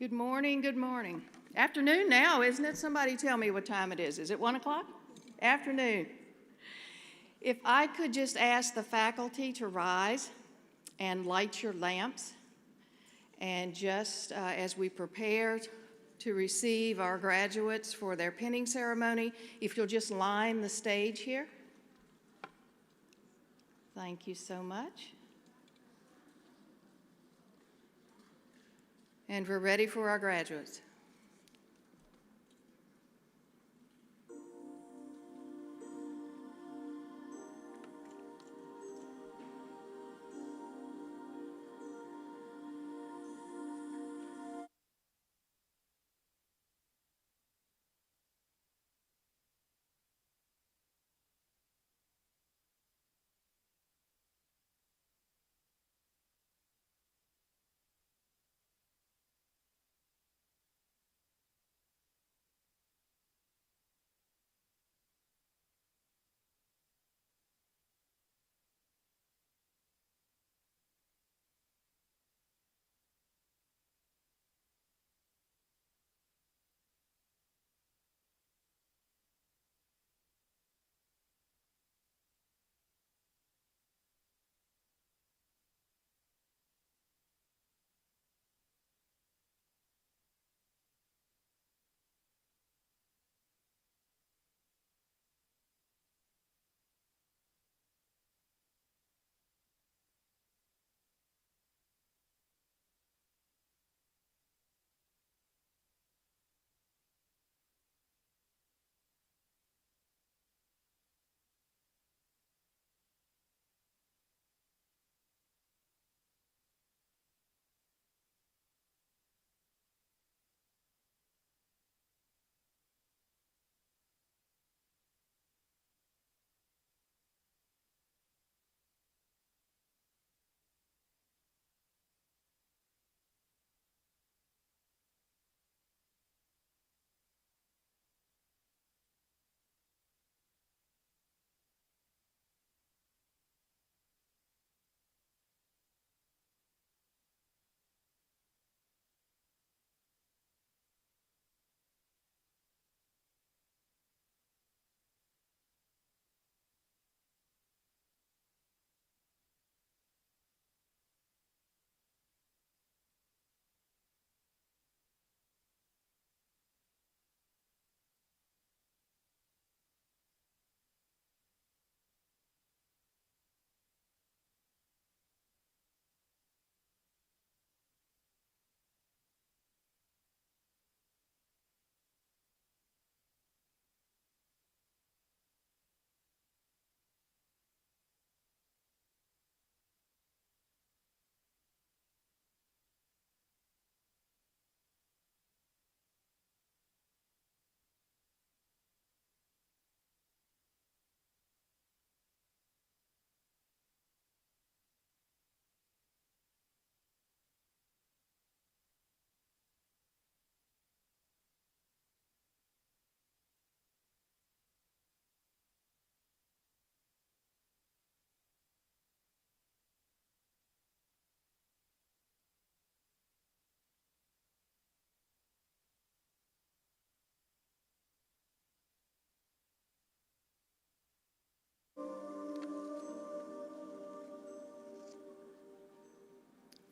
Good morning, good morning. Afternoon now, isn't it? Somebody tell me what time it is. Is it 1 o'clock? Afternoon. If I could just ask the faculty to rise and light your lamps, and just as we prepare to receive our graduates for their pinning ceremony, if you'll just line the stage here. Thank you so much. And we're ready for our graduates.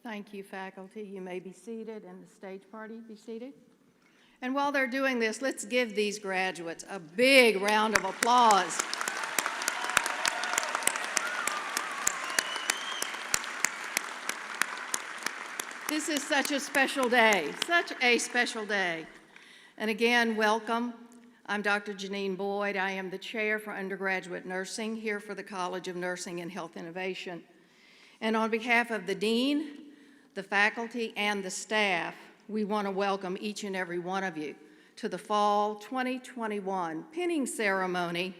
Thank you, faculty. You may be seated, and the stage party be seated. And while they're doing this, let's give these graduates a big round of applause. This is such a special day, such a special day. And again, welcome. I'm Dr. Janine Boyd. I am the chair for undergraduate nursing here for the College of Nursing and Health Innovation. And on behalf of the dean, the faculty, and the staff, we want to welcome each and every one of you to the Fall 2021 pinning ceremony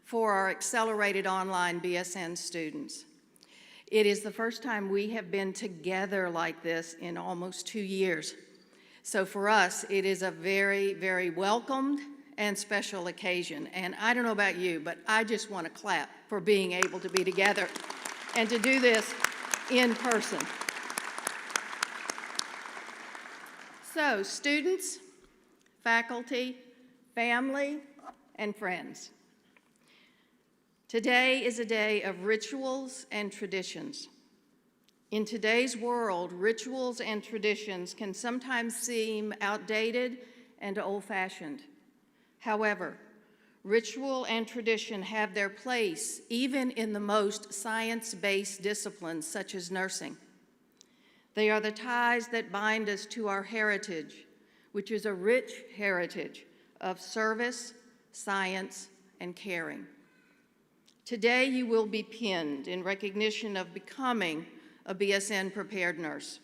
for our Accelerated Online BSN students. It is the first time we have been together like this in almost 2 years. So for us, it is a very, very welcomed and special occasion. And I don't know about you, but I just want to clap for being able to be together and to do this in person. So, students, faculty, family, and friends. Today is a day of rituals and traditions. In today's world, rituals and traditions can sometimes seem outdated and old-fashioned. However, ritual and tradition have their place even in the most science-based disciplines such as nursing. They are the ties that bind us to our heritage, which is a rich heritage of service, science, and caring. Today you will be pinned in recognition of becoming a BSN prepared nurse.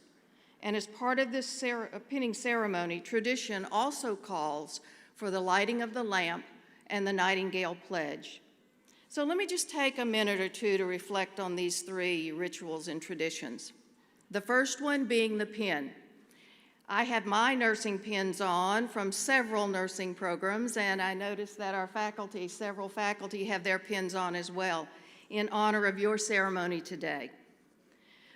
And as part of this pinning ceremony, tradition also calls for the lighting of the lamp and the Nightingale Pledge. So let me just take a minute or two to reflect on these three rituals and traditions. The first one being the pin. I have my nursing pins on from several nursing programs, and I noticed that our faculty, several faculty, have their pins on as well in honor of your ceremony today.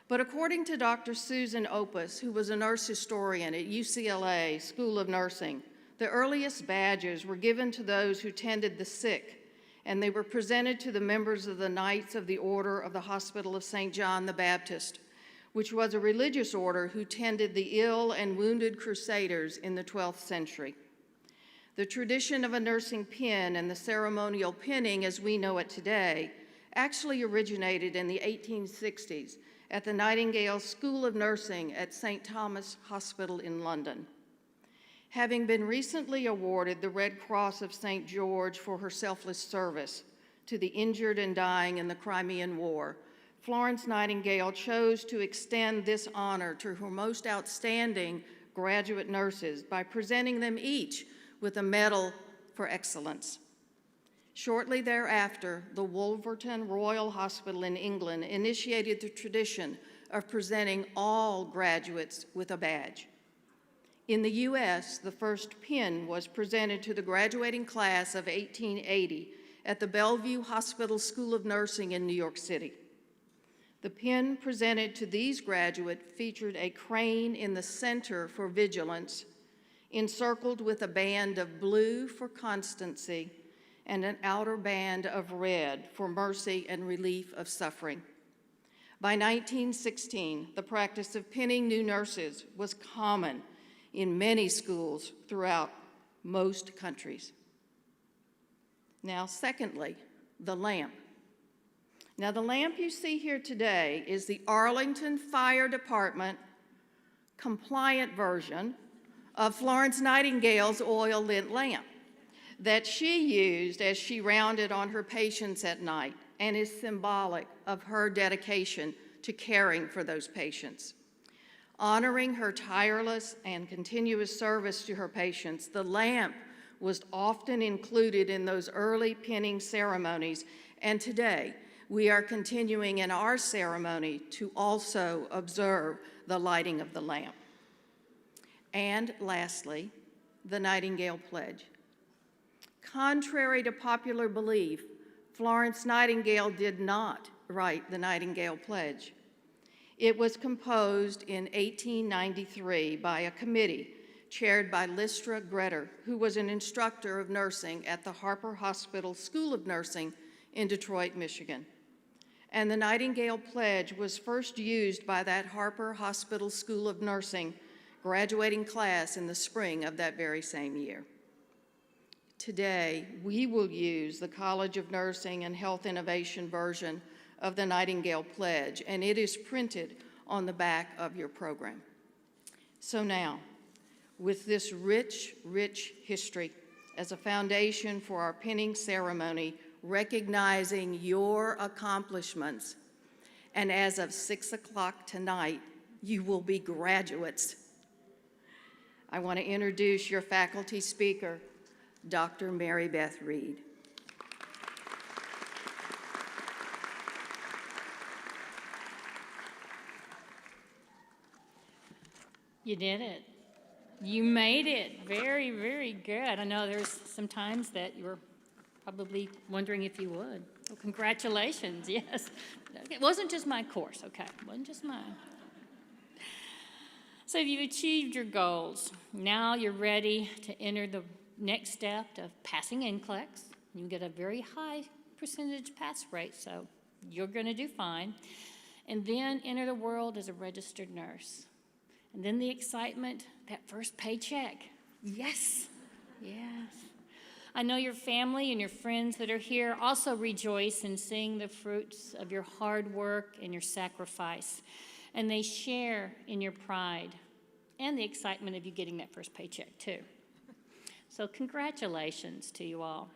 But according to Dr. Susan Opus, who was a nurse historian at UCLA School of Nursing, the earliest badges were given to those who tended the sick, and they were presented to the members of the Knights of the Order of the Hospital of St. John the Baptist, which was a religious order who tended the ill and wounded crusaders in the 12th century. The tradition of a nursing pin and the ceremonial pinning as we know it today actually originated in the 1860s at the Nightingale School of Nursing at St. Thomas Hospital in London. Having been recently awarded the Red Cross of St. George for her selfless service to the injured and dying in the Crimean War, Florence Nightingale chose to extend this honor to her most outstanding graduate nurses by presenting them each with a medal for excellence. Shortly thereafter, the Wolverton Royal Hospital in England initiated the tradition of presenting all graduates with a badge. In the U.S., the first pin was presented to the graduating class of 1880 at the Bellevue Hospital School of Nursing in New York City. The pin presented to these graduates featured a crane in the center for vigilance, encircled with a band of blue for constancy and an outer band of red for mercy and relief of suffering. By 1916, the practice of pinning new nurses was common in many schools throughout most countries. Now, secondly, the lamp. Now, the lamp you see here today is the Arlington Fire Department compliant version of Florence Nightingale's oil lit lamp that she used as she rounded on her patients at night and is symbolic of her dedication to caring for those patients. Honoring her tireless and continuous service to her patients, the lamp was often included in those early pinning ceremonies, and today we are continuing in our ceremony to also observe the lighting of the lamp. And lastly, the Nightingale Pledge. Contrary to popular belief, Florence Nightingale did not write the Nightingale Pledge. It was composed in 1893 by a committee chaired by Lystra Gretter, who was an instructor of nursing at the Harper Hospital School of Nursing in Detroit, Michigan. And the Nightingale Pledge was first used by that Harper Hospital School of Nursing graduating class in the spring of that very same year. Today, we will use the College of Nursing and Health Innovation version of the Nightingale Pledge, and it is printed on the back of your program. So now, with this rich, rich history as a foundation for our pinning ceremony, recognizing your accomplishments, and as of 6 o'clock tonight, you will be graduates. I want to introduce your faculty speaker, Dr. Mary Beth Reed. You did it. You made it. Very, very good. I know there's some times that you were probably wondering if you would. Well, congratulations, yes. It wasn't just my course, okay? It wasn't just mine. So you've achieved your goals. Now you're ready to enter the next step of passing NCLEX. You get a very high percentage pass rate, so you're going to do fine. And then enter the world as a registered nurse. And then the excitement, that first paycheck. Yes, yes. I know your family and your friends that are here also rejoice in seeing the fruits of your hard work and your sacrifice. And they share in your pride and the excitement of you getting that first paycheck too. So congratulations to you all.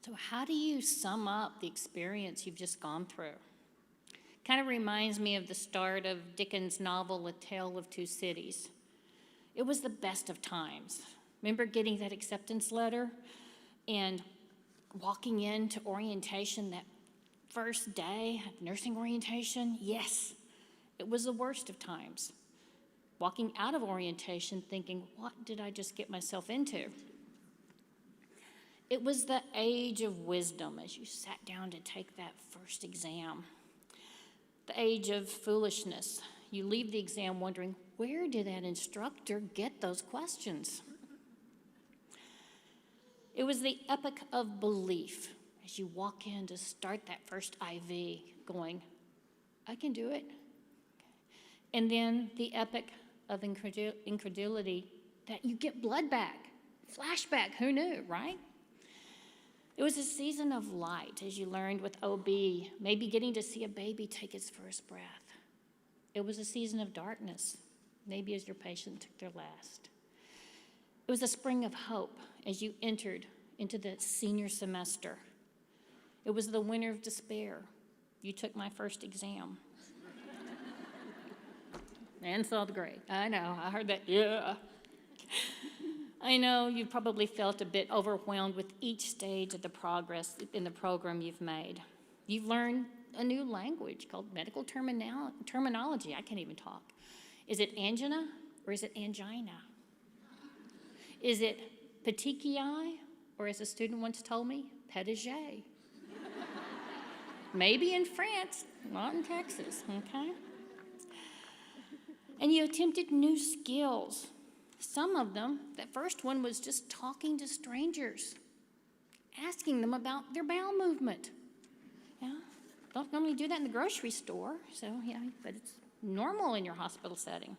So how do you sum up the experience you've just gone through? Kind of reminds me of the start of Dickens' novel, A Tale of Two Cities. It was the best of times. Remember getting that acceptance letter and walking into orientation that first day, nursing orientation? Yes, it was the worst of times. Walking out of orientation thinking, what did I just get myself into? It was the age of wisdom as you sat down to take that first exam. The age of foolishness. You leave the exam wondering, where did that instructor get those questions? It was the epoch of belief as you walk in to start that first IV going, I can do it. And then the epoch of incredulity that you get blood back, flashback, who knew, right? It was a season of light as you learned with OB, maybe getting to see a baby take its first breath. It was a season of darkness, maybe as your patient took their last. It was a spring of hope as you entered into the senior semester. It was the winter of despair. You took my first exam. And saw the grade. I know, I heard that, yeah. I know you probably felt a bit overwhelmed with each stage of the progress in the program you've made. You've learned a new language called medical terminology. I can't even talk. Is it angina or is it angina? Is it petechiae or, as a student once told me, pédagogue? Maybe in France, not in Texas, okay? And you attempted new skills. Some of them, that first one was just talking to strangers, asking them about their bowel movement. Yeah, don't normally do that in the grocery store, so yeah, but it's normal in your hospital setting.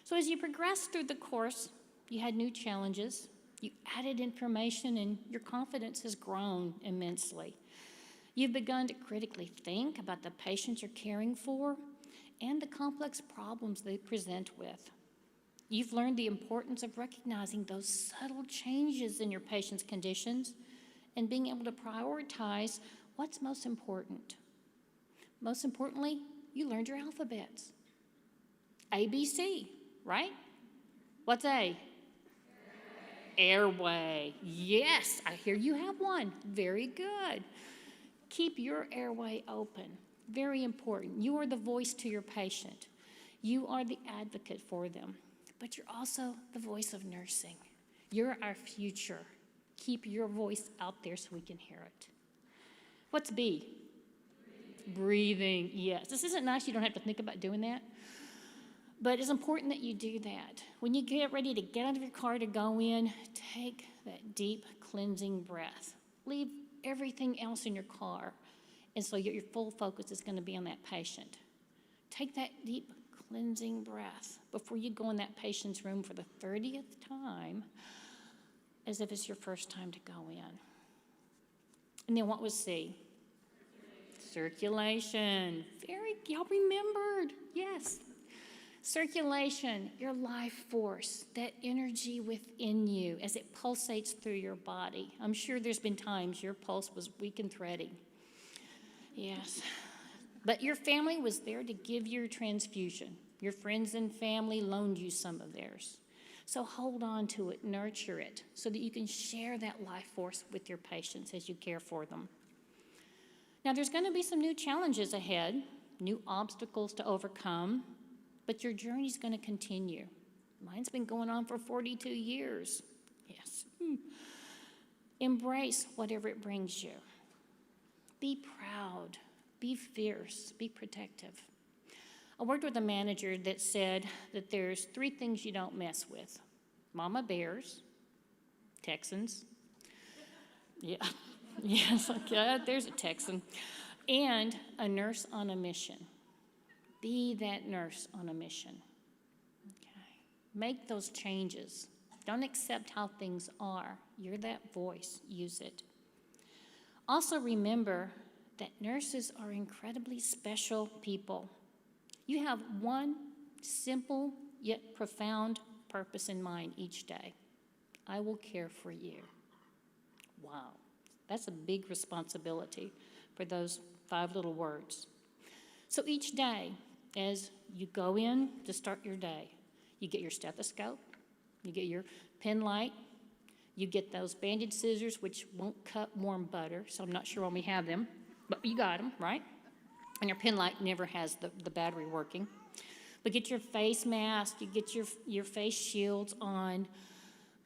So as you progressed through the course, you had new challenges, you added information, and your confidence has grown immensely. You've begun to critically think about the patients you're caring for and the complex problems they present with. You've learned the importance of recognizing those subtle changes in your patient's conditions and being able to prioritize what's most important. Most importantly, you learned your alphabets. ABC, right? What's A? Airway. Yes, I hear you have one. Very good. Keep your airway open. Very important. You are the voice to your patient. You are the advocate for them. But you're also the voice of nursing. You're our future. Keep your voice out there so we can hear it. What's B? Breathing. Yes. This isn't nice. You don't have to think about doing that. But it's important that you do that. When you get ready to get out of your car to go in, take that deep cleansing breath. Leave everything else in your car. And so your full focus is going to be on that patient. Take that deep cleansing breath before you go in that patient's room for the 30th time, as if it's your first time to go in. And then what was C? Circulation. Y'all remembered. Yes. Circulation, your life force, that energy within you as it pulsates through your body. I'm sure there's been times your pulse was weak and thready. Yes. But your family was there to give you transfusion. Your friends and family loaned you some of theirs. So hold on to it, nurture it, so that you can share that life force with your patients as you care for them. Now, there's going to be some new challenges ahead, new obstacles to overcome, but your journey's going to continue. Mine's been going on for 42 years. Yes. Embrace whatever it brings you. Be proud. Be fierce. Be protective. I worked with a manager that said that there's 3 things you don't mess with: mama bears, Texans. Yeah, yes, okay, there's a Texan. And a nurse on a mission. Be that nurse on a mission. Okay. Make those changes. Don't accept how things are. You're that voice. Use it. Also remember that nurses are incredibly special people. You have one simple yet profound purpose in mind each day. I will care for you. Wow, that's a big responsibility for those 5 little words. So each day, as you go in to start your day, you get your stethoscope, you get your pen light, you get those bandage scissors, which won't cut warm butter, so I'm not sure when we have them, but you got them, right? And your pen light never has the battery working. But get your face mask, you get your face shields on,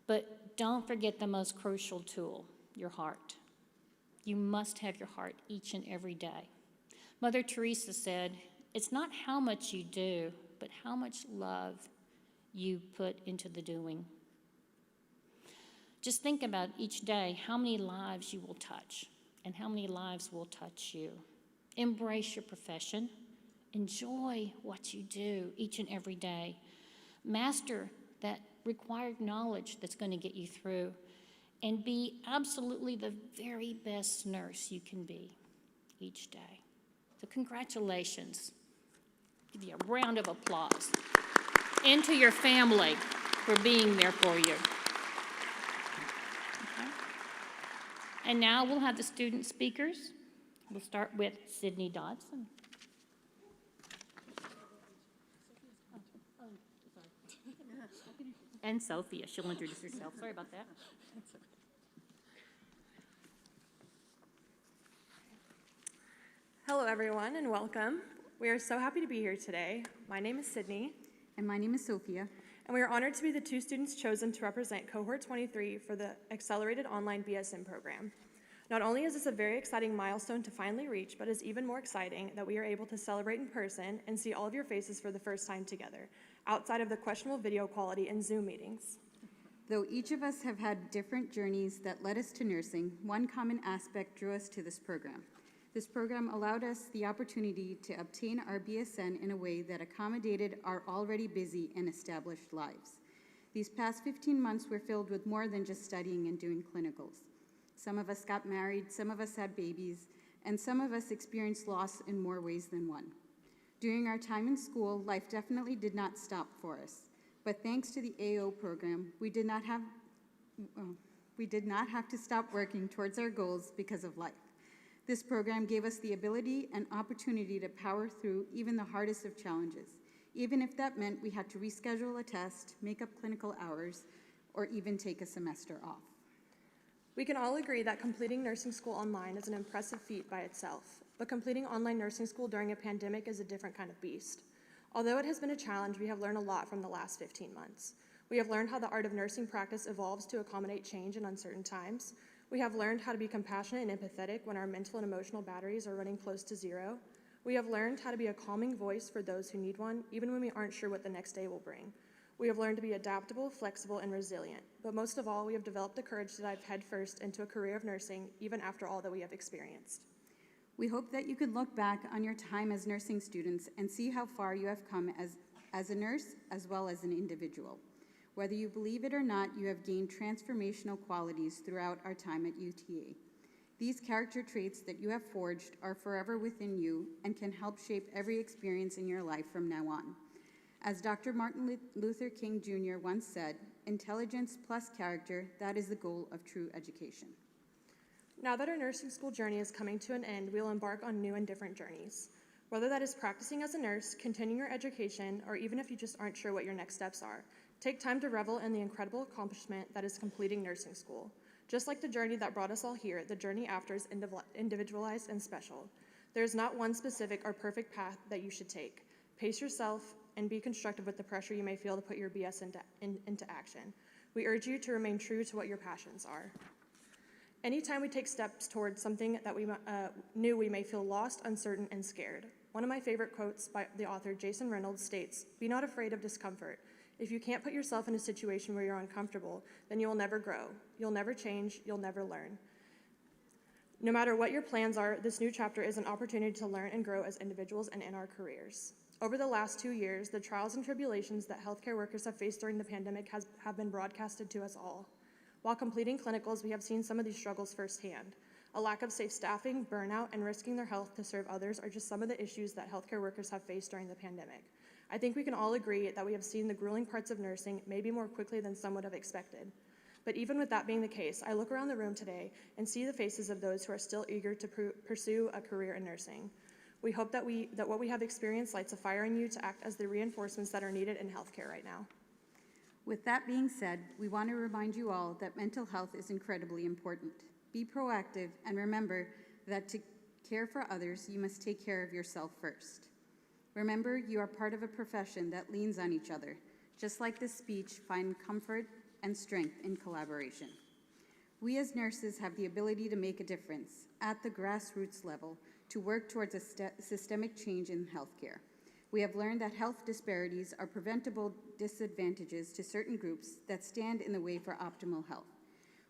but don't forget the most crucial tool, your heart. You must have your heart each and every day. Mother Teresa said, it's not how much you do, but how much love you put into the doing. Just think about each day how many lives you will touch and how many lives will touch you. Embrace your profession. Enjoy what you do each and every day. Master that required knowledge that's going to get you through, and be absolutely the very best nurse you can be each day. So congratulations. Give you a round of applause. And to your family for being there for you. Okay. And now we'll have the student speakers. We'll start with Sydney Dodson. And Sophia, she'll introduce herself. Sorry about that. Hello, everyone, and welcome. We are so happy to be here today. My name is Sydney. And my name is Sophia. And we are honored to be the 2 students chosen to represent Cohort 23 for the Accelerated Online BSN program. Not only is this a very exciting milestone to finally reach, but it's even more exciting that we are able to celebrate in person and see all of your faces for the first time together, outside of the questionable video quality in Zoom meetings. Though each of us have had different journeys that led us to nursing, one common aspect drew us to this program. This program allowed us the opportunity to obtain our BSN in a way that accommodated our already busy and established lives. These past 15 months were filled with more than just studying and doing clinicals. Some of us got married, some of us had babies, and some of us experienced loss in more ways than one. During our time in school, life definitely did not stop for us. But thanks to the AO program, we did not have to stop working towards our goals because of life. This program gave us the ability and opportunity to power through even the hardest of challenges, even if that meant we had to reschedule a test, make up clinical hours, or even take a semester off. We can all agree that completing nursing school online is an impressive feat by itself, but completing online nursing school during a pandemic is a different kind of beast. Although it has been a challenge, we have learned a lot from the last 15 months. We have learned how the art of nursing practice evolves to accommodate change in uncertain times. We have learned how to be compassionate and empathetic when our mental and emotional batteries are running close to zero. We have learned how to be a calming voice for those who need one, even when we aren't sure what the next day will bring. We have learned to be adaptable, flexible, and resilient. But most of all, we have developed the courage to dive headfirst into a career of nursing, even after all that we have experienced. We hope that you could look back on your time as nursing students and see how far you have come as a nurse as well as an individual. Whether you believe it or not, you have gained transformational qualities throughout our time at UTA. These character traits that you have forged are forever within you and can help shape every experience in your life from now on. As Dr. Martin Luther King Jr. once said, intelligence plus character, that is the goal of true education. Now that our nursing school journey is coming to an end, we will embark on new and different journeys. Whether that is practicing as a nurse, continuing your education, or even if you just aren't sure what your next steps are, take time to revel in the incredible accomplishment that is completing nursing school. Just like the journey that brought us all here, the journey after is individualized and special. There is not one specific or perfect path that you should take. Pace yourself and be constructive with the pressure you may feel to put your BS into action. We urge you to remain true to what your passions are. Anytime we take steps towards something that we knew, we may feel lost, uncertain, and scared. One of my favorite quotes by the author Jason Reynolds states, "Be not afraid of discomfort. If you can't put yourself in a situation where you're uncomfortable, then you will never grow. You'll never change, you'll never learn." No matter what your plans are, this new chapter is an opportunity to learn and grow as individuals and in our careers. Over the last 2 years, the trials and tribulations that healthcare workers have faced during the pandemic have been broadcasted to us all. While completing clinicals, we have seen some of these struggles firsthand. A lack of safe staffing, burnout, and risking their health to serve others are just some of the issues that healthcare workers have faced during the pandemic. I think we can all agree that we have seen the grueling parts of nursing maybe more quickly than some would have expected. But even with that being the case, I look around the room today and see the faces of those who are still eager to pursue a career in nursing. We hope that what we have experienced lights a fire in you to act as the reinforcements that are needed in healthcare right now. With that being said, we want to remind you all that mental health is incredibly important. Be proactive and remember that to care for others, you must take care of yourself first. Remember, you are part of a profession that leans on each other. Just like this speech, find comfort and strength in collaboration. We as nurses have the ability to make a difference at the grassroots level to work towards a systemic change in healthcare. We have learned that health disparities are preventable disadvantages to certain groups that stand in the way for optimal health.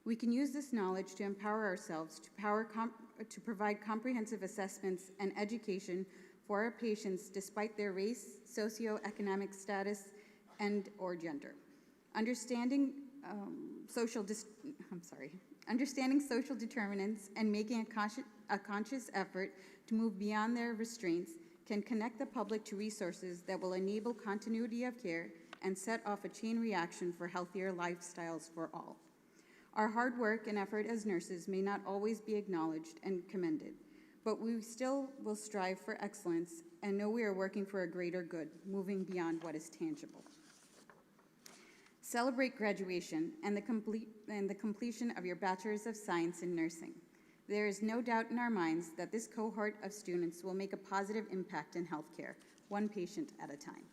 We can use this knowledge to empower ourselves to provide comprehensive assessments and education for our patients despite their race, socioeconomic status, and/or gender. Understanding social determinants and making a conscious effort to move beyond their restraints can connect the public to resources that will enable continuity of care and set off a chain reaction for healthier lifestyles for all. Our hard work and effort as nurses may not always be acknowledged and commended, but we still will strive for excellence and know we are working for a greater good, moving beyond what is tangible. Celebrate graduation and the completion of your Bachelor's of Science in Nursing. There is no doubt in our minds that this cohort of students will make a positive impact in healthcare, one patient at a time.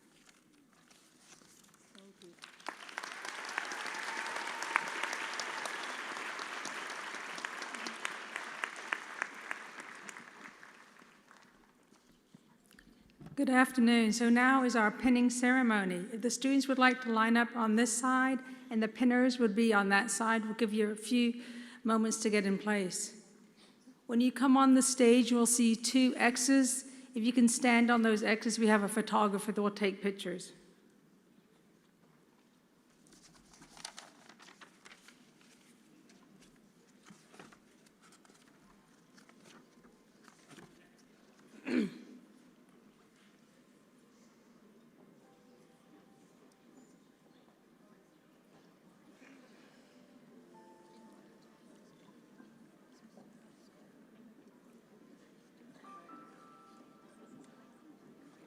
Good afternoon. So now is our pinning ceremony. If the students would like to line up on this side and the pinners would be on that side, we'll give you a few moments to get in place. When you come on the stage, you'll see 2 X's. If you can stand on those X's, we have a photographer that will take pictures.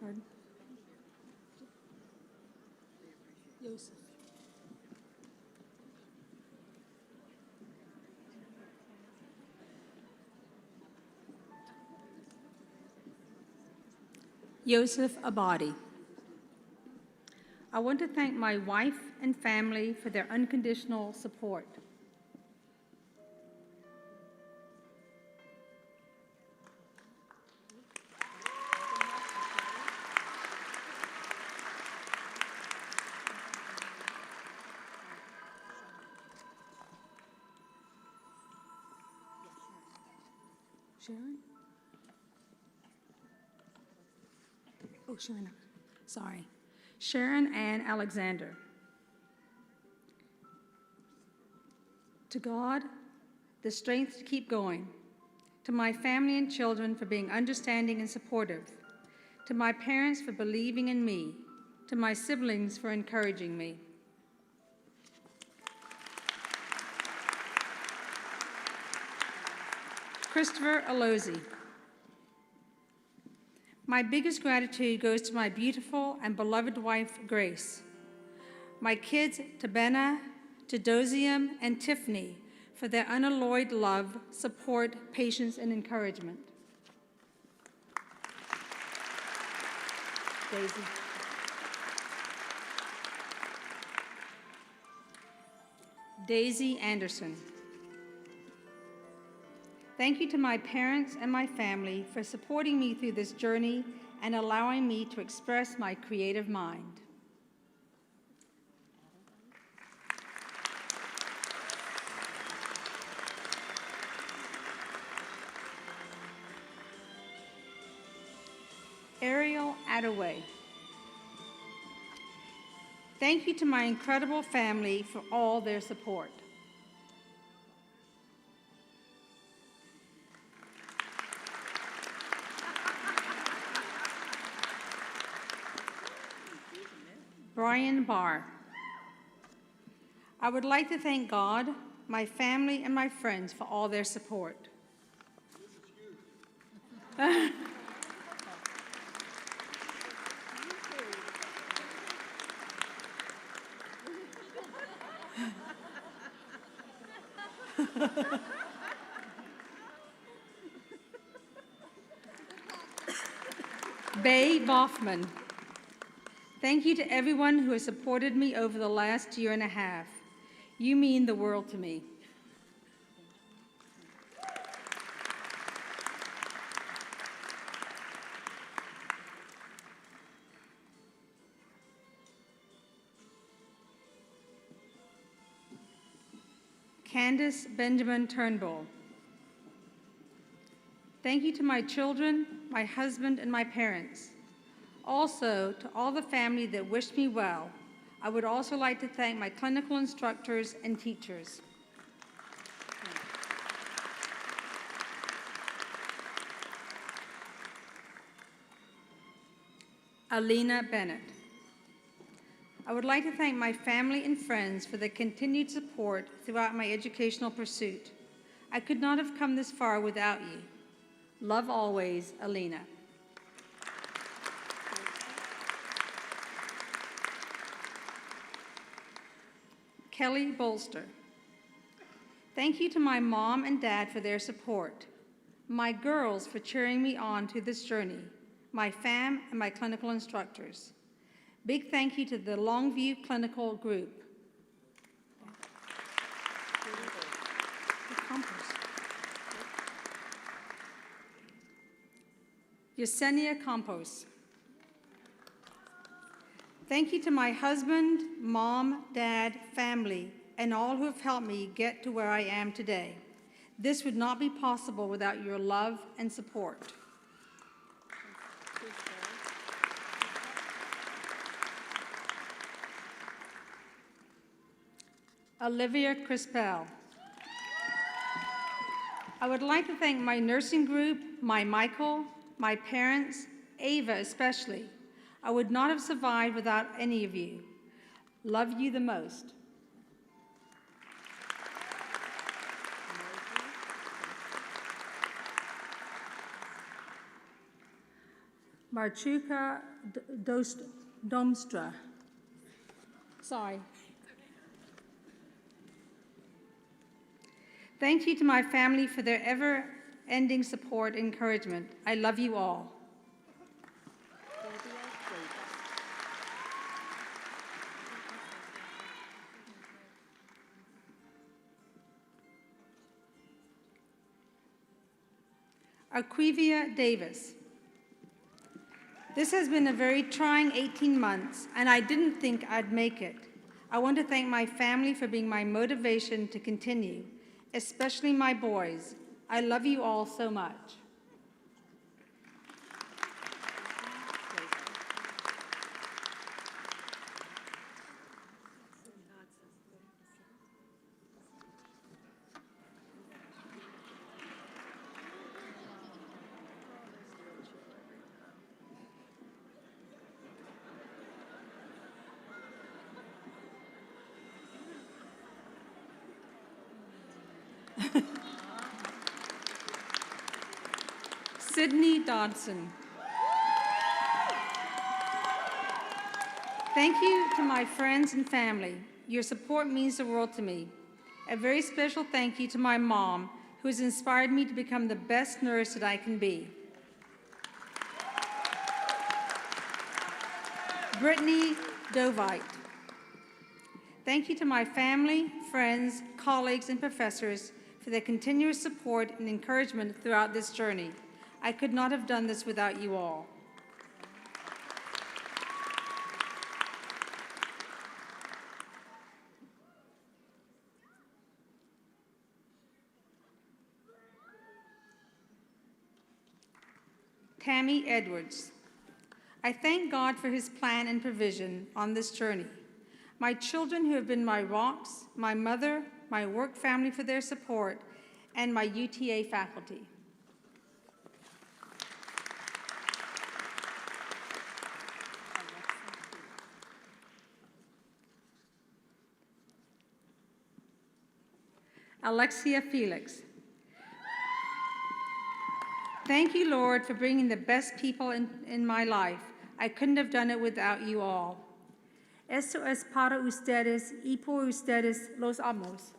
Pardon? Joseph. Joseph Abadi. I want to thank my wife and family for their unconditional support. Sharon? Oh, Sharon. Sorry. Sharon Ann Alexander. To God, the strength to keep going. To my family and children for being understanding and supportive. To my parents for believing in me. To my siblings for encouraging me. Christopher Alozi. My biggest gratitude goes to my beautiful and beloved wife, Grace. My kids, Tabena, Tadosium, and Tiffany, for their unalloyed love, support, patience, and encouragement. Daisy. Daisy Anderson. Thank you to my parents and my family for supporting me through this journey and allowing me to express my creative mind. Ariel Attaway. Thank you to my incredible family for all their support. Brian Barr. I would like to thank God, my family, and my friends for all their support. Bay Boffman. Thank you to everyone who has supported me over the last year and a half. You mean the world to me. Candace Benjamin Turnbull. Thank you to my children, my husband, and my parents. Also, to all the family that wished me well, I would also like to thank my clinical instructors and teachers. Alina Bennett. I would like to thank my family and friends for their continued support throughout my educational pursuit. I could not have come this far without you. Love always, Alina. Kelly Bolster. Thank you to my mom and dad for their support, my girls for cheering me on to this journey, my fam, and my clinical instructors. Big thank you to the Longview Clinical Group. Yesenia Campos. Thank you to my husband, mom, dad, family, and all who have helped me get to where I am today. This would not be possible without your love and support. Olivia Crispell. I would like to thank my nursing group, my Michael, my parents, Ava especially. I would not have survived without any of you. Love you the most. Marchuka Domstra. Sorry. Thank you to my family for their ever-ending support and encouragement. I love you all. Arquivia Davis. This has been a very trying 18 months, and I didn't think I'd make it. I want to thank my family for being my motivation to continue, especially my boys. I love you all so much. Sydney Dodson. Thank you to my friends and family. Your support means the world to me. A very special thank you to my mom, who has inspired me to become the best nurse that I can be. Brittany Dovite. Thank you to my family, friends, colleagues, and professors for their continuous support and encouragement throughout this journey. I could not have done this without you all. Tammy Edwards. I thank God for his plan and provision on this journey. My children who have been my rocks, my mother, my work family for their support, and my UTA faculty. Alexia Felix. Thank you, Lord, for bringing the best people in my life. I couldn't have done it without you all. Esto es para ustedes y por ustedes los amos.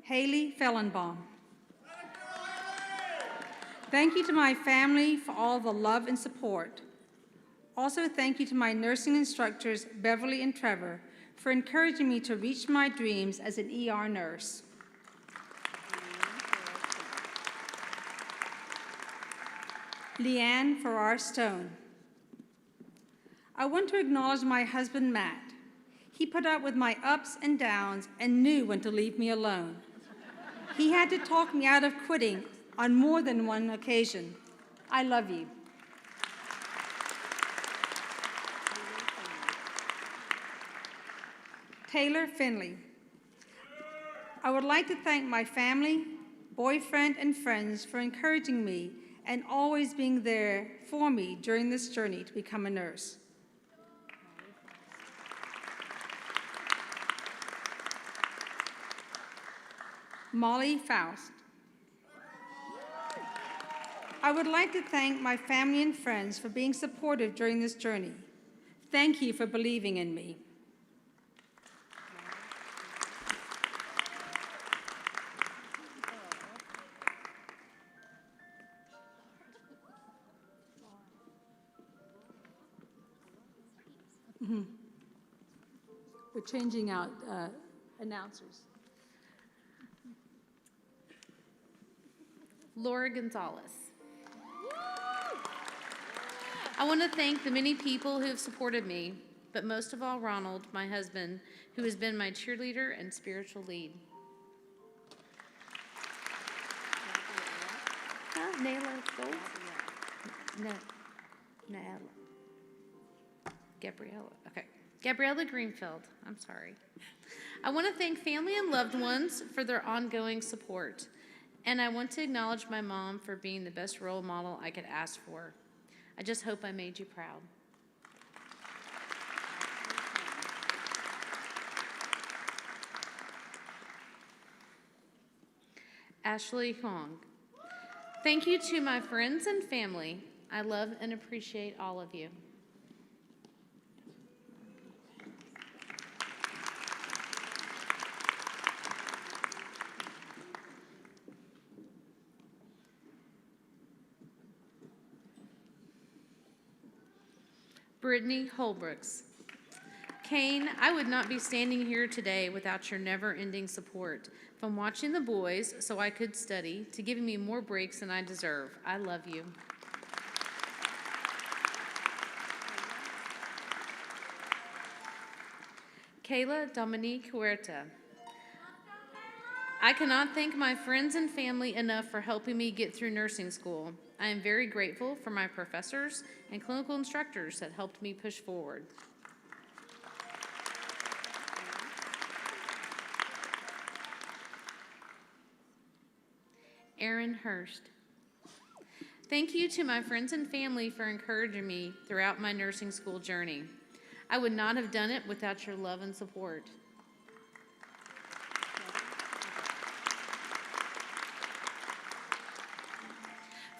Haley Fellenbaum. Thank you to my family for all the love and support. Also, thank you to my nursing instructors, Beverly and Trevor, for encouraging me to reach my dreams as an ER nurse. Leanne Farrar Stone. I want to acknowledge my husband, Matt. He put up with my ups and downs and knew when to leave me alone. He had to talk me out of quitting on more than one occasion. I love you. Taylor Finley. I would like to thank my family, boyfriend, and friends for encouraging me and always being there for me during this journey to become a nurse. Molly Faust. I would like to thank my family and friends for being supportive during this journey. Thank you for believing in me. We're changing out announcers. Laura Gonzalez. I want to thank the many people who have supported me, but most of all Ronald, my husband, who has been my cheerleader and spiritual lead. Nayla Gold? Nayla. Gabriella. Okay. Gabriella Greenfield. I'm sorry. I want to thank family and loved ones for their ongoing support. And I want to acknowledge my mom for being the best role model I could ask for. I just hope I made you proud. Ashley Huang. Thank you to my friends and family. I love and appreciate all of you. Brittany Holbrooks. Kane, I would not be standing here today without your never-ending support. From watching the boys so I could study, to giving me more breaks than I deserve. I love you. Kayla Dominique Huerta. I cannot thank my friends and family enough for helping me get through nursing school. I am very grateful for my professors and clinical instructors that helped me push forward. Aaron Hurst. Thank you to my friends and family for encouraging me throughout my nursing school journey. I would not have done it without your love and support.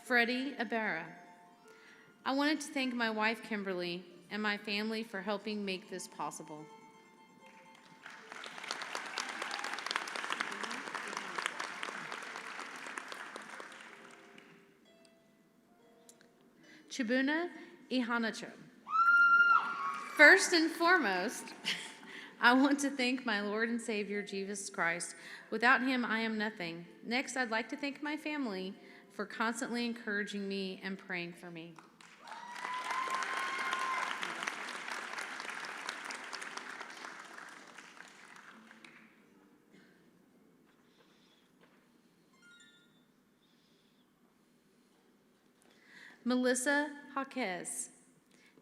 Freddie Ibarra. I wanted to thank my wife, Kimberly, and my family for helping make this possible. Chibuna Ihanacho. First and foremost, I want to thank my Lord and Savior, Jesus Christ. Without him, I am nothing. Next, I'd like to thank my family for constantly encouraging me and praying for me. Melissa Jaquez.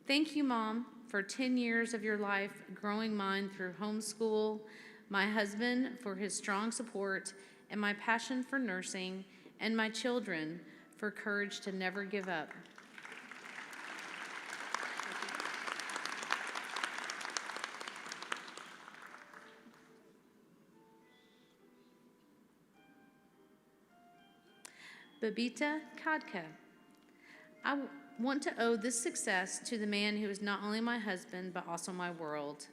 Thank you, Mom, for 10 years of your life, growing mine through homeschool, my husband for his strong support and my passion for nursing, and my children for courage to never give up. Babita Kadka. I want to owe this success to the man who is not only my husband, but also my world.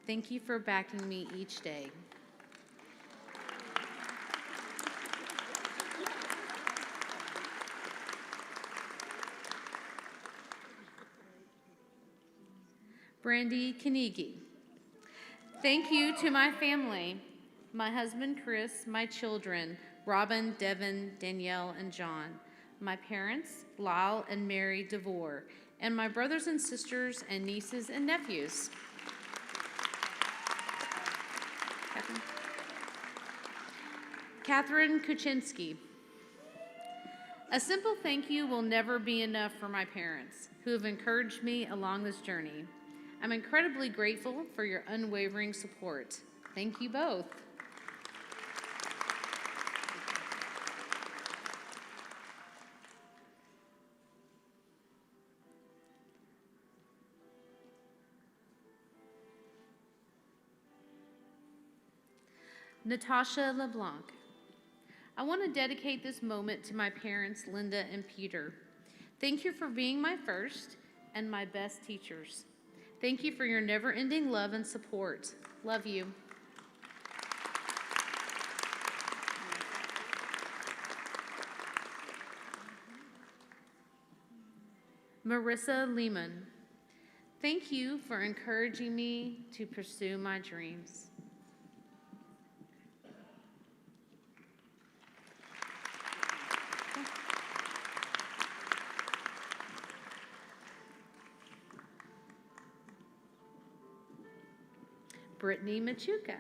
Thank you for backing me each day. Brandy Kanigi. Thank you to my family, my husband Chris, my children, Robin, Devin, Danielle, and John, my parents, Lyle and Mary DeVore, and my brothers and sisters and nieces and nephews. Catherine Kuczynski. A simple thank you will never be enough for my parents, who have encouraged me along this journey. I'm incredibly grateful for your unwavering support. Thank you both. Natasha LeBlanc. I want to dedicate this moment to my parents, Linda and Peter. Thank you for being my first and my best teachers. Thank you for your never-ending love and support. Love you. Marissa Lehman. Thank you for encouraging me to pursue my dreams. Brittany Machuca.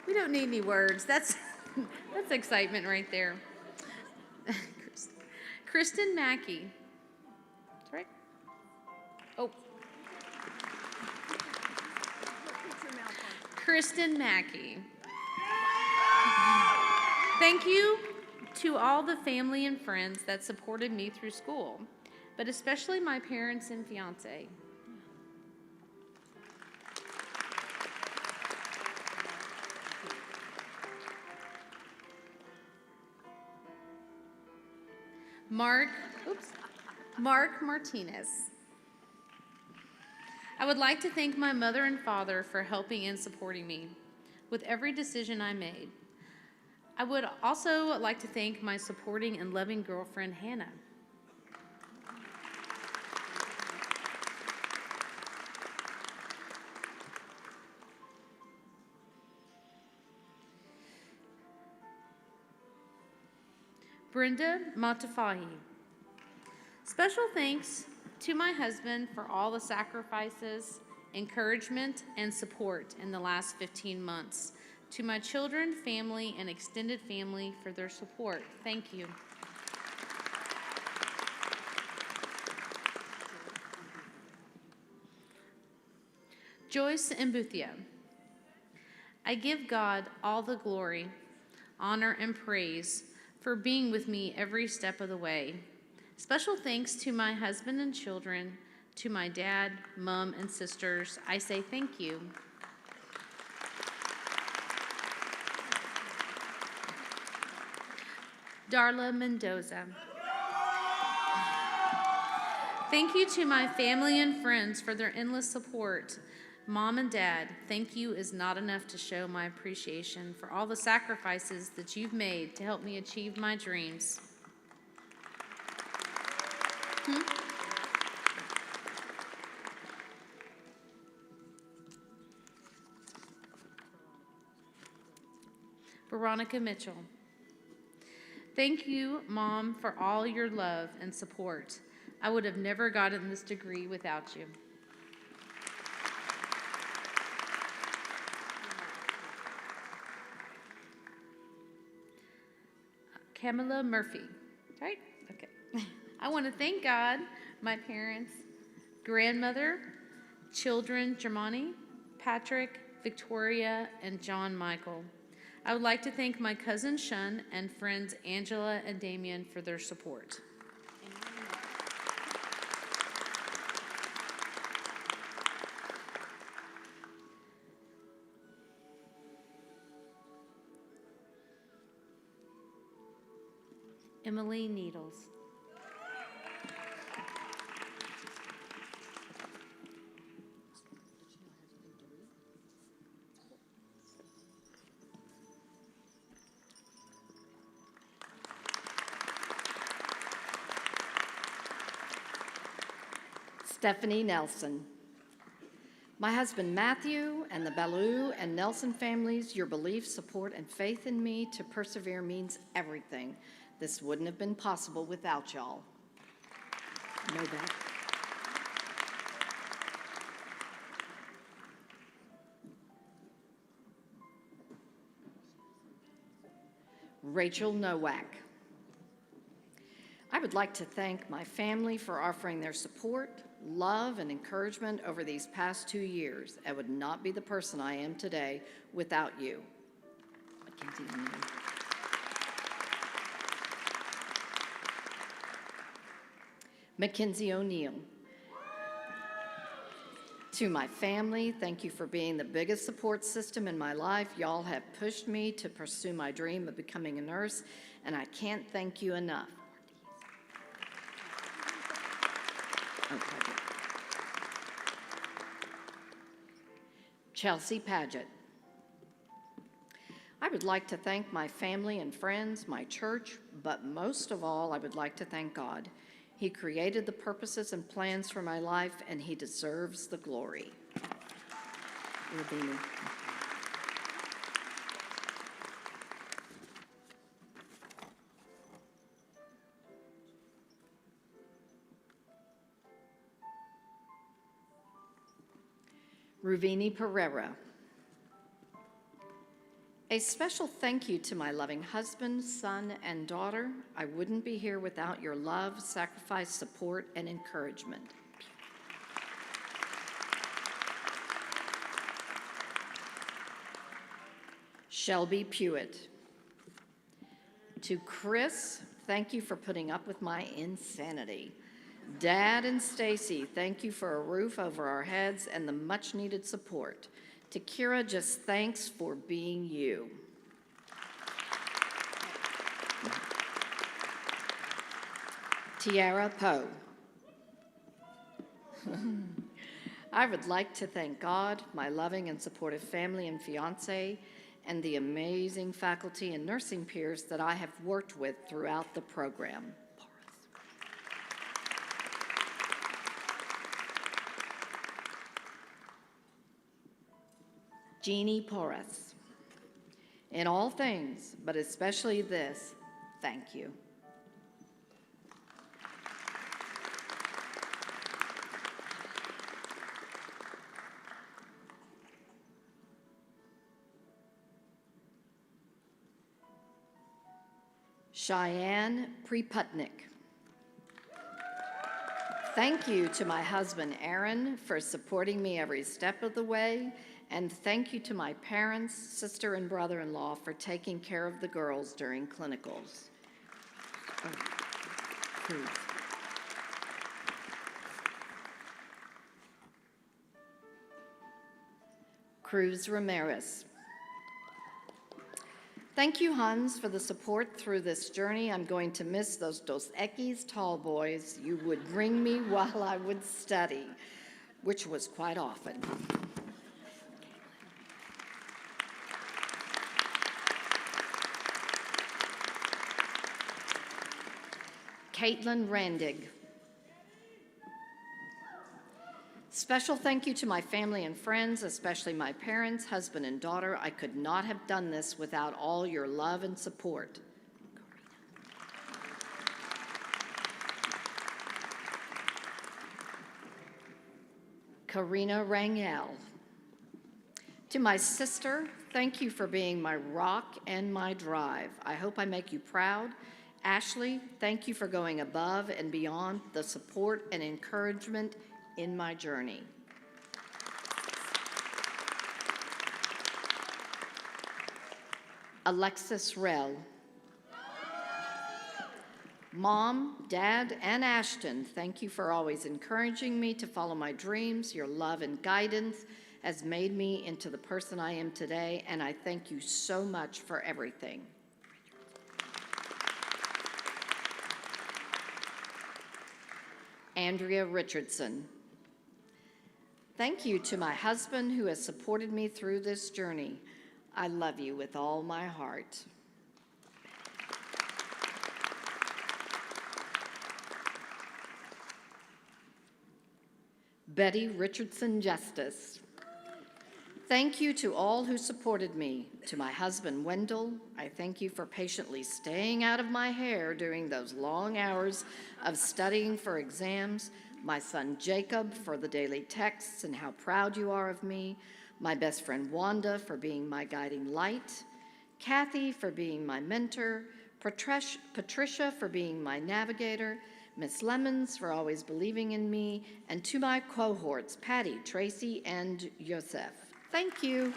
We don't need any words. That's excitement right there. Kristen Mackey. That's right. Oh. Kristen Mackey. Thank you to all the family and friends that supported me through school, but especially my parents and fiance. Mark Martinez. I would like to thank my mother and father for helping and supporting me with every decision I made. I would also like to thank my supporting and loving girlfriend, Hannah. Brenda Matafahi. Special thanks to my husband for all the sacrifices, encouragement, and support in the last 15 months. To my children, family, and extended family for their support. Thank you. Joyce Mbuthia. I give God all the glory, honor, and praise for being with me every step of the way. Special thanks to my husband and children, to my dad, mom, and sisters. I say thank you. Darla Mendoza. Thank you to my family and friends for their endless support. Mom and Dad, thank you is not enough to show my appreciation for all the sacrifices that you've made to help me achieve my dreams. Veronica Mitchell. Thank you, Mom, for all your love and support. I would have never gotten this degree without you. Camilla Murphy. Right? Okay. I want to thank God, my parents, grandmother, children Germani, Patrick, Victoria, and John Michael. I would like to thank my cousin Shun and friends Angela and Damien for their support. Emily Needles. Stephanie Nelson. My husband Matthew and the Ballou and Nelson families, your belief, support, and faith in me to persevere means everything. This wouldn't have been possible without y'all. Know that. Rachel Nowak. I would like to thank my family for offering their support, love, and encouragement over these past 2 years. I would not be the person I am today without you. Mackenzie O'Neill. To my family, thank you for being the biggest support system in my life. Y'all have pushed me to pursue my dream of becoming a nurse, and I can't thank you enough. Chelsea Paget. I would like to thank my family and friends, my church, but most of all, I would like to thank God. He created the purposes and plans for my life, and He deserves the glory. Rubini. Ruvini Pereira. A special thank you to my loving husband, son, and daughter. I wouldn't be here without your love, sacrifice, support, and encouragement. Shelby Pewitt. To Chris, thank you for putting up with my insanity. Dad and Stacy, thank you for a roof over our heads and the much-needed support. To Kira, just thanks for being you. Tiara Poe. I would like to thank God, my loving and supportive family and fiance, and the amazing faculty and nursing peers that I have worked with throughout the program. Jeannie Porras. In all things, but especially this, thank you. Cheyenne Preputnik. Thank you to my husband, Aaron, for supporting me every step of the way, and thank you to my parents, sister, and brother-in-law for taking care of the girls during clinicals. Cruz Ramirez. Thank you, Hans, for the support through this journey. I'm going to miss those Dos Equis tall boys. You would bring me while I would study, which was quite often. Caitlin Randig. Special thank you to my family and friends, especially my parents, husband, and daughter. I could not have done this without all your love and support. Karina Rangel. To my sister, thank you for being my rock and my drive. I hope I make you proud. Ashley, thank you for going above and beyond the support and encouragement in my journey. Alexis Rell. Mom, Dad, and Ashton, thank you for always encouraging me to follow my dreams. Your love and guidance has made me into the person I am today, and I thank you so much for everything. Andrea Richardson. Thank you to my husband who has supported me through this journey. I love you with all my heart. Betty Richardson Justice. Thank you to all who supported me. To my husband, Wendell, I thank you for patiently staying out of my hair during those long hours of studying for exams. My son, Jacob, for the daily texts and how proud you are of me. My best friend, Wanda, for being my guiding light. Kathy, for being my mentor. Patricia, for being my navigator. Miss Lemons, for always believing in me. And to my cohorts, Patty, Tracy, and Yosef. Thank you.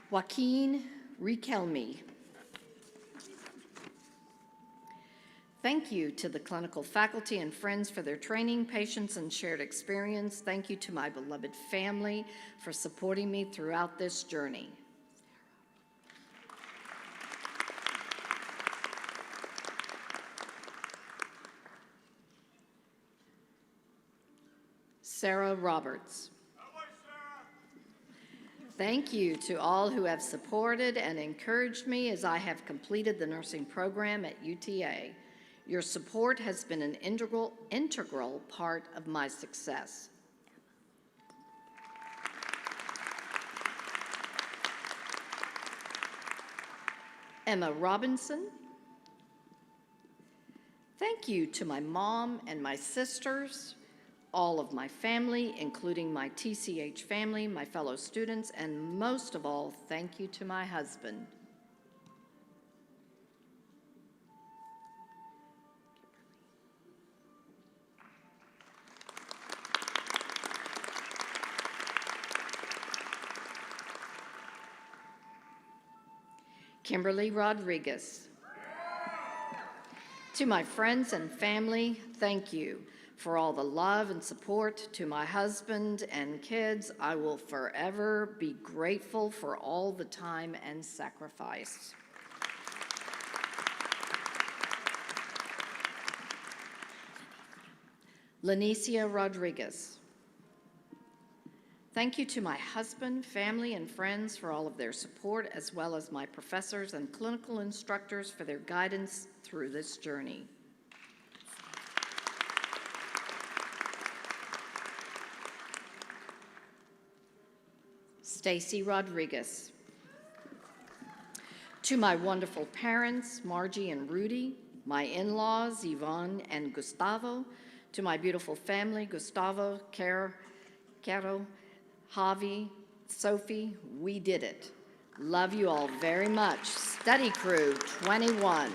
Joaquin Riquelme. Thank you to the clinical faculty and friends for their training, patience, and shared experience. Thank you to my beloved family for supporting me throughout this journey. Sarah Roberts. Thank you to all who have supported and encouraged me as I have completed the nursing program at UTA. Your support has been an integral part of my success. Emma Robinson. Thank you to my mom and my sisters, all of my family, including my TCH family, my fellow students, and most of all, thank you to my husband. Kimberly Rodriguez. To my friends and family, thank you for all the love and support. To my husband and kids, I will forever be grateful for all the time and sacrifice. Lenicia Rodriguez. Thank you to my husband, family, and friends for all of their support, as well as my professors and clinical instructors for their guidance through this journey. Stacy Rodriguez. To my wonderful parents, Margie and Rudy, my in-laws, Yvonne and Gustavo, to my beautiful family, Gustavo, Caro, Javi, Sophie, we did it. Love you all very much. Study Crew 21.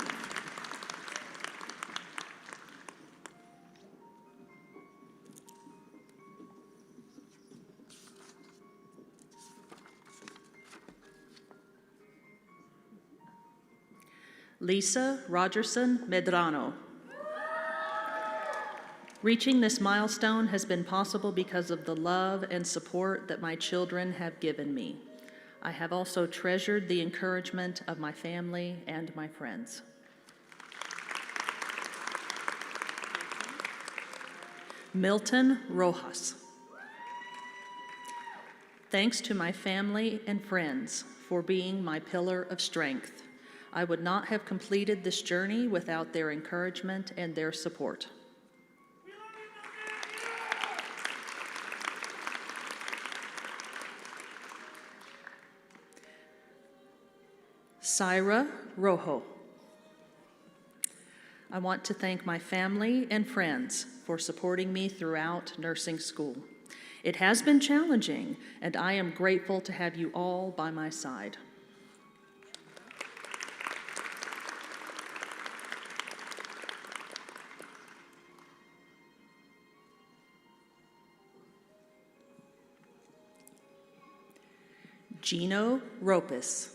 Lisa Rogerson Medrano. Reaching this milestone has been possible because of the love and support that my children have given me. I have also treasured the encouragement of my family and my friends. Milton Rojas. Thanks to my family and friends for being my pillar of strength. I would not have completed this journey without their encouragement and their support. Syra Rojo. I want to thank my family and friends for supporting me throughout nursing school. It has been challenging, and I am grateful to have you all by my side. Gino Ropis.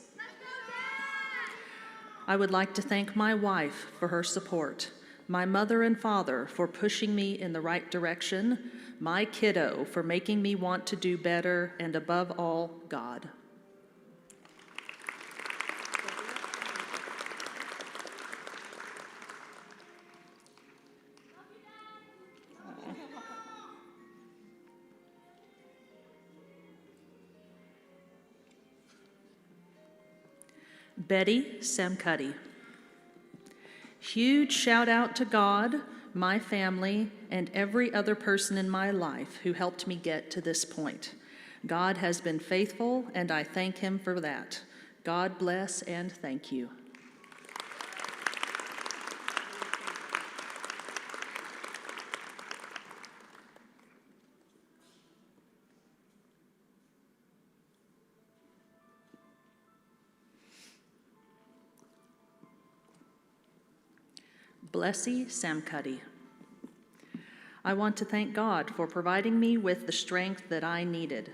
I would like to thank my wife for her support, my mother and father for pushing me in the right direction, my kiddo for making me want to do better, and above all, God. Betty Samcuddy. Huge shout out to God, my family, and every other person in my life who helped me get to this point. God has been faithful, and I thank him for that. God bless and thank you. Blessy Samcuddy. I want to thank God for providing me with the strength that I needed.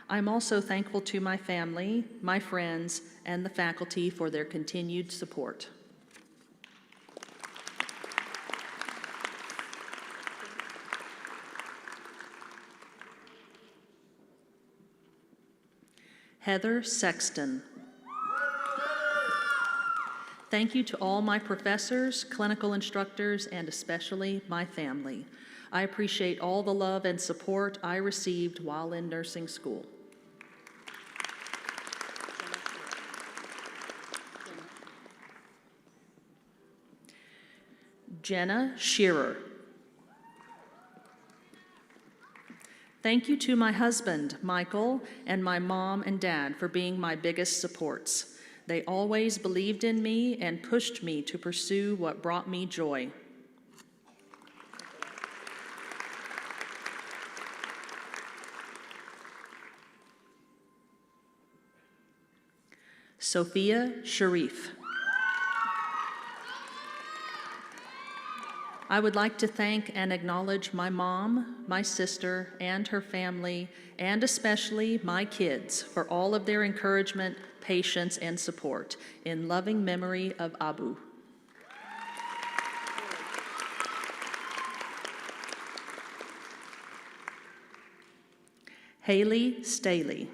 I'm also thankful to my family, my friends, and the faculty for their continued support. Heather Sexton. Thank you to all my professors, clinical instructors, and especially my family. I appreciate all the love and support I received while in nursing school. Jenna Shearer. Thank you to my husband, Michael, and my mom and dad for being my biggest supports. They always believed in me and pushed me to pursue what brought me joy. Sophia Sharif. I would like to thank and acknowledge my mom, my sister, and her family, and especially my kids for all of their encouragement, patience, and support. In loving memory of Abu. Haley Staley.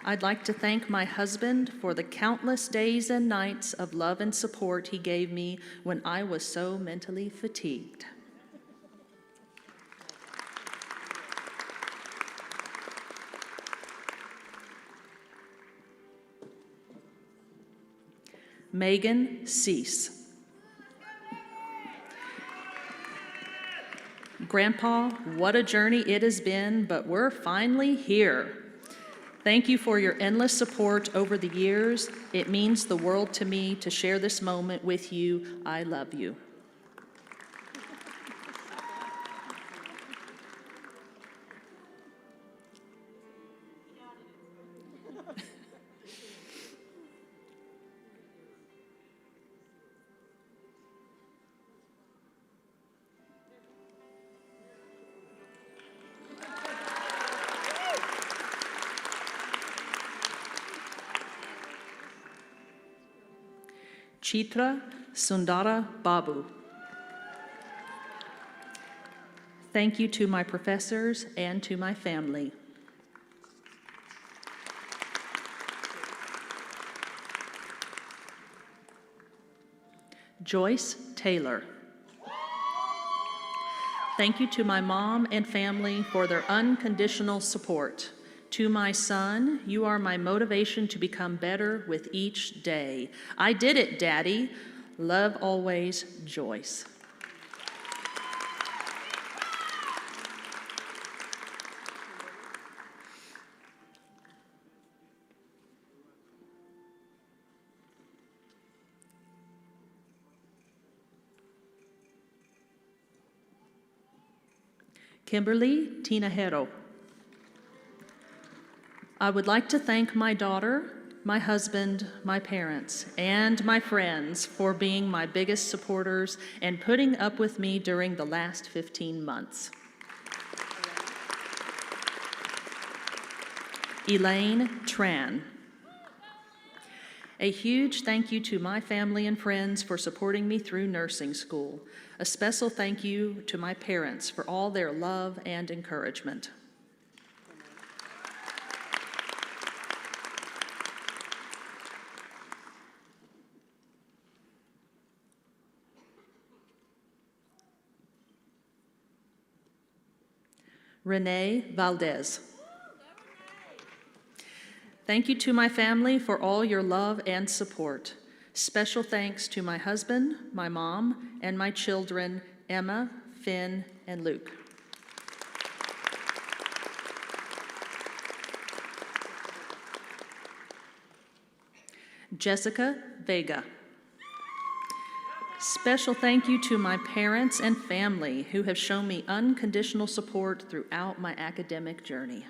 I'd like to thank my husband for the countless days and nights of love and support he gave me when I was so mentally fatigued. Megan Cease. Grandpa, what a journey it has been, but we're finally here. Thank you for your endless support over the years. It means the world to me to share this moment with you. I love you. Chitra Sundara Babu. Thank you to my professors and to my family. Joyce Taylor. Thank you to my mom and family for their unconditional support. To my son, you are my motivation to become better with each day. I did it, Daddy. Love always, Joyce. Kimberly Tinajero. I would like to thank my daughter, my husband, my parents, and my friends for being my biggest supporters and putting up with me during the last 15 months. Elaine Tran. A huge thank you to my family and friends for supporting me through nursing school. A special thank you to my parents for all their love and encouragement. Renee Valdez. Thank you to my family for all your love and support. Special thanks to my husband, my mom, and my children, Emma, Finn, and Luke. Jessica Vega. Special thank you to my parents and family who have shown me unconditional support throughout my academic journey.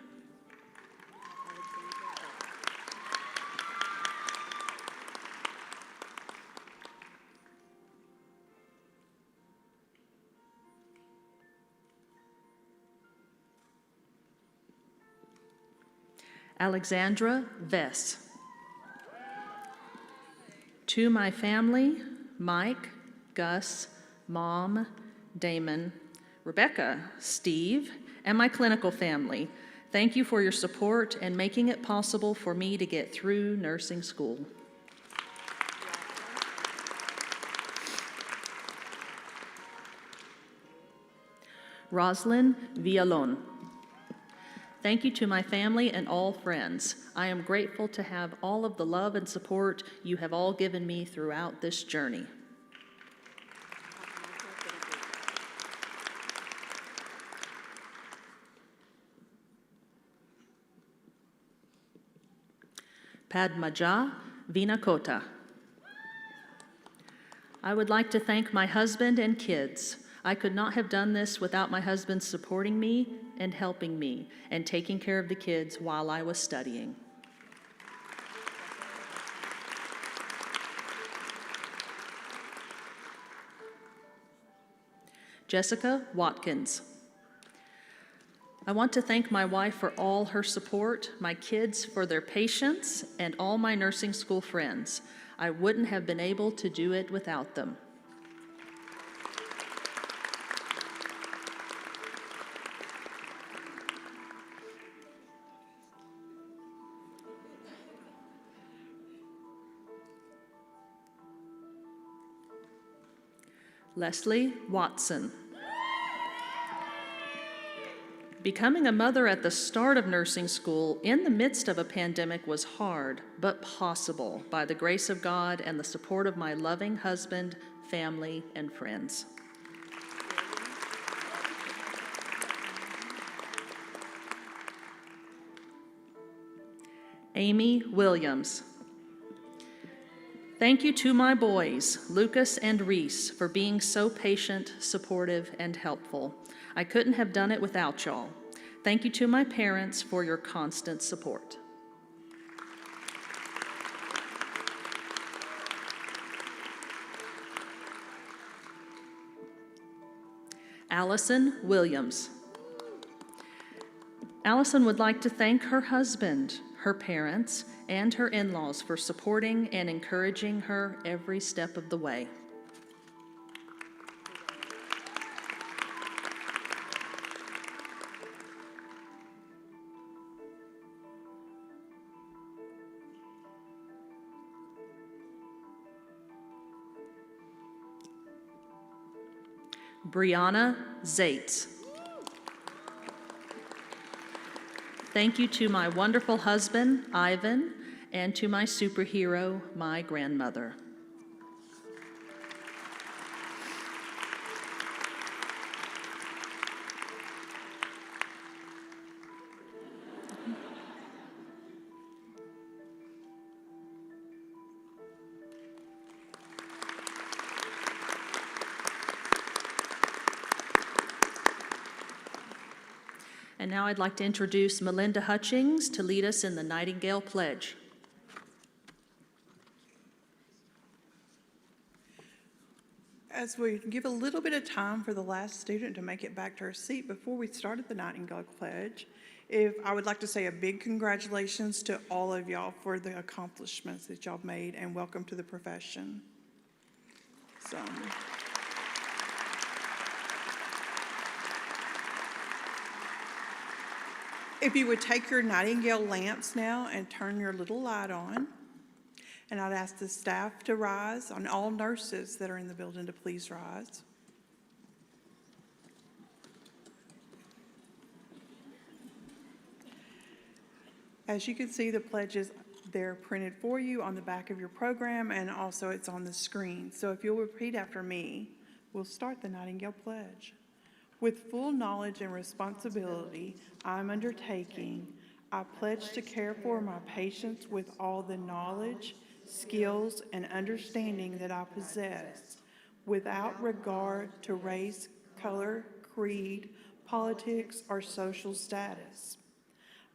Alexandra Vess. To my family, Mike, Gus, Mom, Damon, Rebecca, Steve, and my clinical family, thank you for your support and making it possible for me to get through nursing school. Roslyn Villalon. Thank you to my family and all friends. I am grateful to have all of the love and support you have all given me throughout this journey. Padmaja Vinakota. I would like to thank my husband and kids. I could not have done this without my husband supporting me and helping me and taking care of the kids while I was studying. Jessica Watkins. I want to thank my wife for all her support, my kids for their patience, and all my nursing school friends. I wouldn't have been able to do it without them. Leslie Watson. Becoming a mother at the start of nursing school in the midst of a pandemic was hard, but possible by the grace of God and the support of my loving husband, family, and friends. Amy Williams. Thank you to my boys, Lucas and Reese, for being so patient, supportive, and helpful. I couldn't have done it without y'all. Thank you to my parents for your constant support. Allison Williams. Allison would like to thank her husband, her parents, and her in-laws for supporting and encouraging her every step of the way. Brianna Zaitz. Thank you to my wonderful husband, Ivan, and to my superhero, my grandmother. And now I'd like to introduce Melinda Hutchings to lead us in the Nightingale Pledge. As we give a little bit of time for the last student to make it back to her seat before we started the Nightingale Pledge, I would like to say a big congratulations to all of y'all for the accomplishments that y'all made, and welcome to the profession. So. If you would take your Nightingale lamps now and turn your little light on, and I'd ask the staff to rise, and all nurses that are in the building to please rise. As you can see, the pledges, they're printed for you on the back of your program, and also it's on the screen. So if you'll repeat after me, we'll start the Nightingale Pledge. With full knowledge and responsibility I'm undertaking, I pledge to care for my patients with all the knowledge, skills, and understanding that I possess, without regard to race, color, creed, politics, or social status.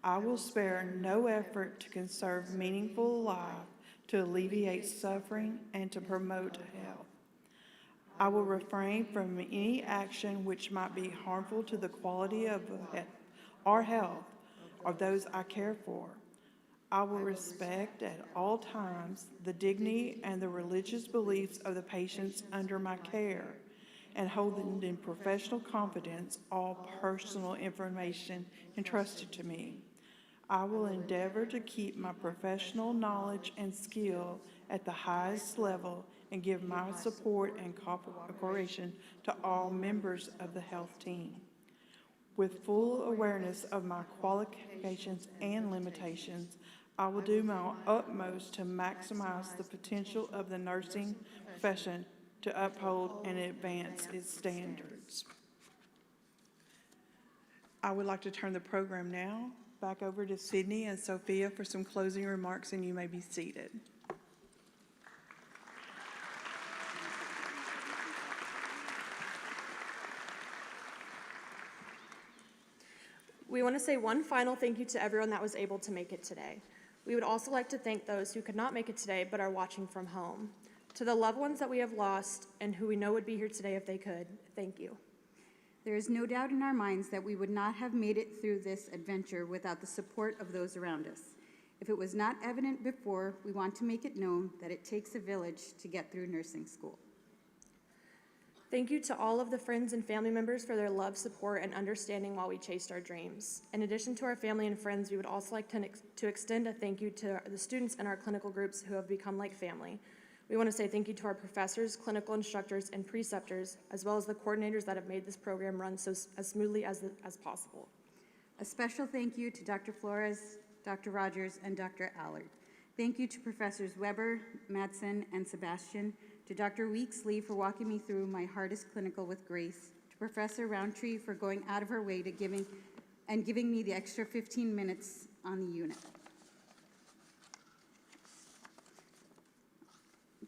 I will spare no effort to conserve meaningful life, to alleviate suffering, and to promote health. I will refrain from any action which might be harmful to the quality of our health or those I care for. I will respect at all times the dignity and the religious beliefs of the patients under my care, and hold in professional confidence all personal information entrusted to me. I will endeavor to keep my professional knowledge and skill at the highest level and give my support and cooperation to all members of the health team. With full awareness of my qualifications and limitations, I will do my utmost to maximize the potential of the nursing profession to uphold and advance its standards. I would like to turn the program now back over to Sydney and Sophia for some closing remarks, and you may be seated. We want to say one final thank you to everyone that was able to make it today. We would also like to thank those who could not make it today but are watching from home. To the loved ones that we have lost and who we know would be here today if they could, thank you. There is no doubt in our minds that we would not have made it through this adventure without the support of those around us. If it was not evident before, we want to make it known that it takes a village to get through nursing school. Thank you to all of the friends and family members for their love, support, and understanding while we chased our dreams. In addition to our family and friends, we would also like to extend a thank you to the students in our clinical groups who have become like family. We want to say thank you to our professors, clinical instructors, and preceptors, as well as the coordinators that have made this program run as smoothly as possible. A special thank you to Dr. Flores, Dr. Rogers, and Dr. Allard. Thank you to Professors Weber, Madsen, and Sebastian, to Dr. Weeksley for walking me through my hardest clinical with grace, to Professor Roundtree for going out of her way to giving me the extra 15 minutes on the unit.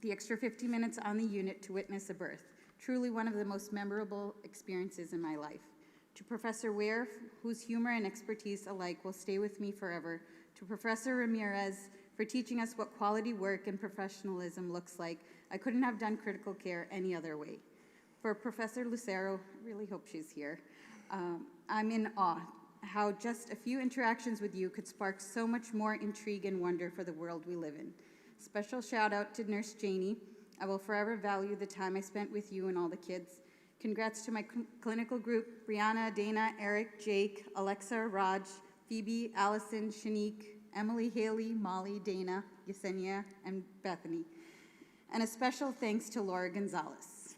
The extra 50 minutes on the unit to witness a birth. Truly one of the most memorable experiences in my life. To Professor Ware, whose humor and expertise alike will stay with me forever. To Professor Ramirez for teaching us what quality work and professionalism looks like. I couldn't have done critical care any other way. For Professor Lucero, I really hope she's here. I'm in awe how just a few interactions with you could spark so much more intrigue and wonder for the world we live in. Special shout out to Nurse Janie. I will forever value the time I spent with you and all the kids. Congrats to my clinical group, Brianna, Dana, Eric, Jake, Alexa, Raj, Phoebe, Allison, Shanique, Emily, Haley, Molly, Dana, Yesenia, and Bethany. And a special thanks to Laura Gonzalez.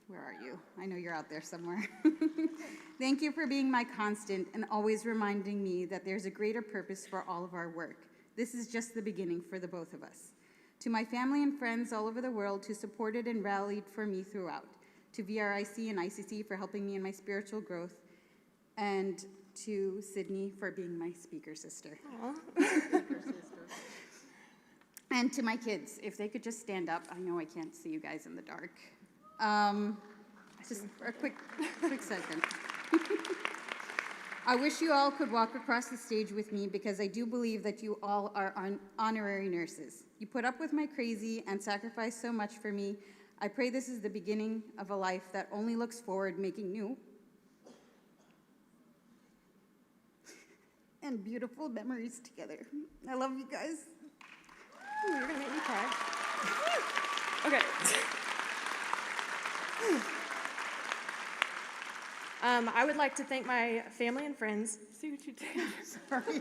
where are you? I know you're out there somewhere. Thank you for being my constant and always reminding me that there's a greater purpose for all of our work. This is just the beginning for the both of us. To my family and friends all over the world who supported and rallied for me throughout. To VRIC and ICC for helping me in my spiritual growth. And to Sydney for being my speaker sister. And to my kids, if they could just stand up. I know I can't see you guys in the dark. Just a quick second. I wish you all could walk across the stage with me because I do believe that you all are honorary nurses. You put up with my crazy and sacrifice so much for me. I pray this is the beginning of a life that only looks forward, making new and beautiful memories together. I love you guys. Ooh, you're gonna make me cry. Okay. I would like to thank my family and friends. See what you did. Sorry.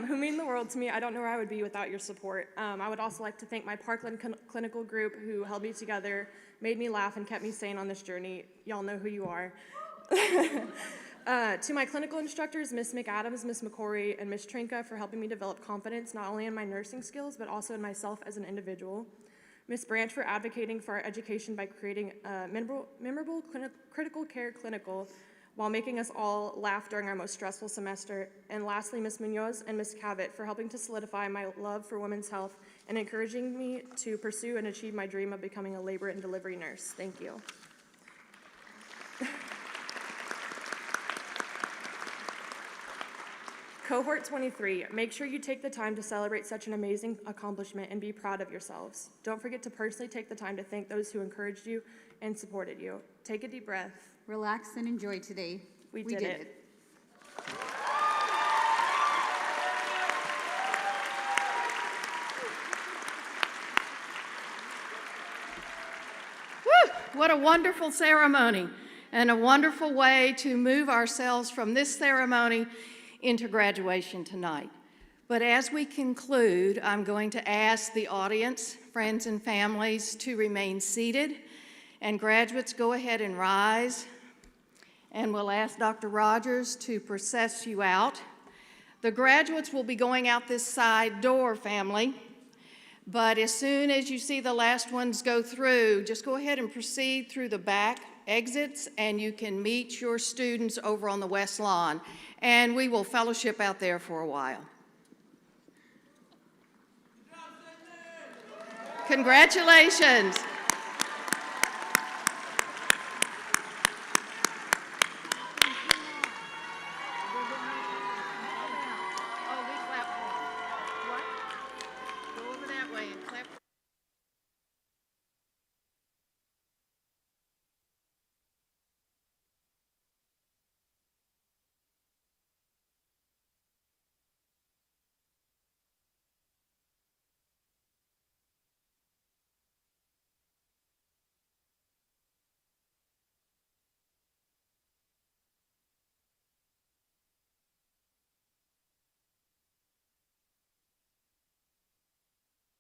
Who mean the world to me. I don't know where I would be without your support. I would also like to thank my Parkland clinical group who held me together, made me laugh, and kept me sane on this journey. Y'all know who you are. To my clinical instructors, Ms. McAdams, Ms. McCory, and Ms. Trinka for helping me develop confidence not only in my nursing skills, but also in myself as an individual. Ms. Branch for advocating for our education by creating a memorable critical care clinical while making us all laugh during our most stressful semester. And lastly, Ms. Munoz and Ms. Cavett for helping to solidify my love for women's health and encouraging me to pursue and achieve my dream of becoming a labor and delivery nurse. Thank you. Cohort 23, make sure you take the time to celebrate such an amazing accomplishment and be proud of yourselves. Don't forget to personally take the time to thank those who encouraged you and supported you. Take a deep breath. Relax and enjoy today. We did it. Woo! What a wonderful ceremony and a wonderful way to move ourselves from this ceremony into graduation tonight. But as we conclude, I'm going to ask the audience, friends and families, to remain seated. And graduates, go ahead and rise. And we'll ask Dr. Rogers to process you out. The graduates will be going out this side door, family. But as soon as you see the last ones go through, just go ahead and proceed through the back exits, and you can meet your students over on the west lawn. And we will fellowship out there for a while. Congratulations.